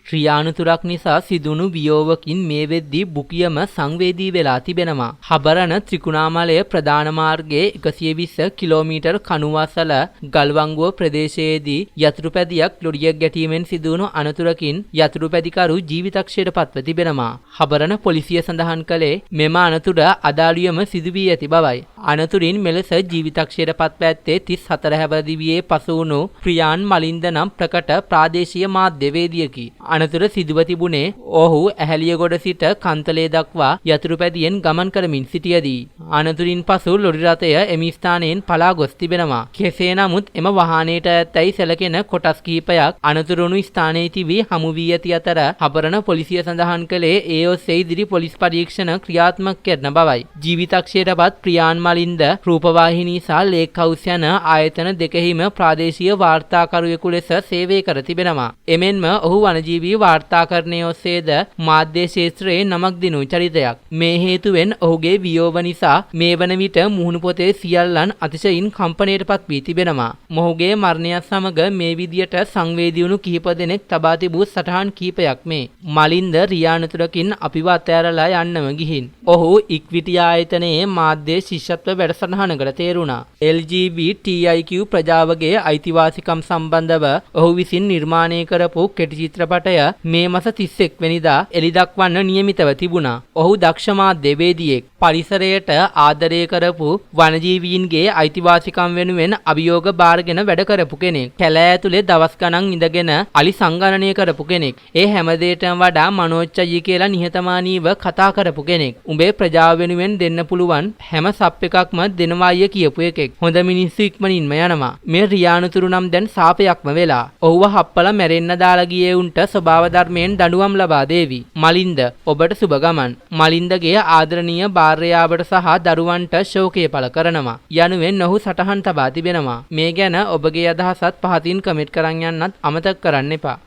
ක්‍රියානුතුරක් නිසා සිදුණු වියෝවකින් මේ වෙද්දී බුකියම සංවේදී වෙලා තිබෙනවා. හබරණ ත්‍රිකුණාමලය ප්‍රධාන මාර්ගයේ 120 කිලෝමීටර් කණුවසල ගල්වංගුව ප්‍රදේශයේදී යතුරුපැදියක් ලොරියක් ගැටීමෙන් සිදුවුණු අනතුරකින් යතුරුපැදිකරු ජීවිතක්ෂයට පත්ව තිබෙනවා. හබරණ පොලිසිය සඳහන් කළේ මෙම අනතුර අදාළියම සිදු වී ඇති බවයි. අනතුරින් මෙලෙස ජීවිතක්ෂයට පත්ව ඇත්තේ 34 හැවිරිදියේ පසු වුණු ප්‍රියාන් මලින්ද නම් ප්‍රකට ප්‍රාදේශීය මාධ්‍යවේදියෙකි. අනතුර සිදුව තිබුණේ ඔහු ඇහැලියගොඩ සිට කන්තලේ දක්වා යතුරුපැදියෙන් ගමන් කරමින් සිටියදී. අනතුරින් පසු ලොරි රථය එම ස්ථානයෙන් පලා ගොස් තිබෙනවා. කෙසේ නමුත් එම වාහනයට ඇතැයි සැලකෙන කොටස් කිහිපයක් අනතුරුණු ස්ථානයේ තිබී හමු වී ඇති අතර හබරණ පොලිසිය සඳහන් කළේ ඒ ඔස්සේ ඉදිරි පොලිස් පරීක්ෂණ ක්‍රියාත්මක කරන බවයි. ජීවිතක්ෂයටපත් ප්‍රියාන් මලින්ද රූපවාහිනී සහ ලේක් හවුස් යන ආයතන දෙකෙහිම ප්‍රාදේශීය වාර්තාකරුවෙකු ලෙස සේවය කර තිබෙනවා. එමෙන්ම ඔහු වනජීවී වාර්තාකරණය ඔස්සේද මාධ්‍ය ක්ෂේත්‍රයේ නමක් දිනු චරිතයක්. මේ හේතුවෙන් ඔහුගේ වියෝව නිසා මේ වන විට මුහුණු පොතේ සියල්ලන් අතිශයින් කම්පනයටපත් වී තිබෙනවා. මොහුගේ මරණයත් සමග මේ විදියට සංවේදී වුණු කිහිප දෙනෙක් තබා තිබූ සටහන් කිහිපයක් මේ. මලින්ද රියානතුරකින් අපිව අතෑරලා යන්නම ගිහින්. ඔහු ඉක්විටි ආයතනයේ මාධ්‍ය ශිෂ්‍යත්ව වැඩසටහනකට තේරුණා. LGBTIQ ප්‍රජාවගේ අයිතිවාසිකම් සම්බන්ධව ඔහු විසින් නිර්මාණය කරපු කෙටි චිත්‍රපටය මේ මාස 31 වෙනිදා එළිදක්වන්න නියමිතව තිබුණා. ඔහු දක්ෂ මාධ්‍යවේදියෙක්. පරිසරයට ආදරය කරපු වනජීවීන්ගේ අයිතිවාසිකම් වෙනුවෙන් අභියෝග බාරගෙන වැඩ කරපු කෙනෙක්. කැලෑ ඇතුලේ දවස් ගණන් ඉඳගෙන අලි සංගණනය කරපු කෙනෙක්. ඒ හැමදේටම වඩා මනෝච්චයි කියලා නිහතමානීව කතා කරපු කෙනෙක්. උඹේ ප්‍රජාව වෙනුවෙන් දෙන්න පුළුවන් හැම සප් එකක්ම දෙනවාය කියපු එකෙක්. හොඳ මිනිස්සු ඉක්මනින්ම යනවා. මේ රියානුතුරු නම් දැන් සාපයක්ම වෙලා. ඔහුව හප්පලා මැරෙන්න දාලා ගියේ උන්ට ස්වභාව ධර්මයෙන් දඬුවම් ලබා දේවි. මලින්ද ඔබට සුබ ගමන්. මලින්දගේ ආදරණීය භාර්යාවට සහ දරුවන්ට ශෝකය පළ කරනවා. යනුවෙන් ඔහු සටහන් තබා තිබෙනවා. මේ ගැන ඔබගේ අදහසත් පහතින් කමෙන්ට් කරන් යන්නත් අමතක කරන්න එපා.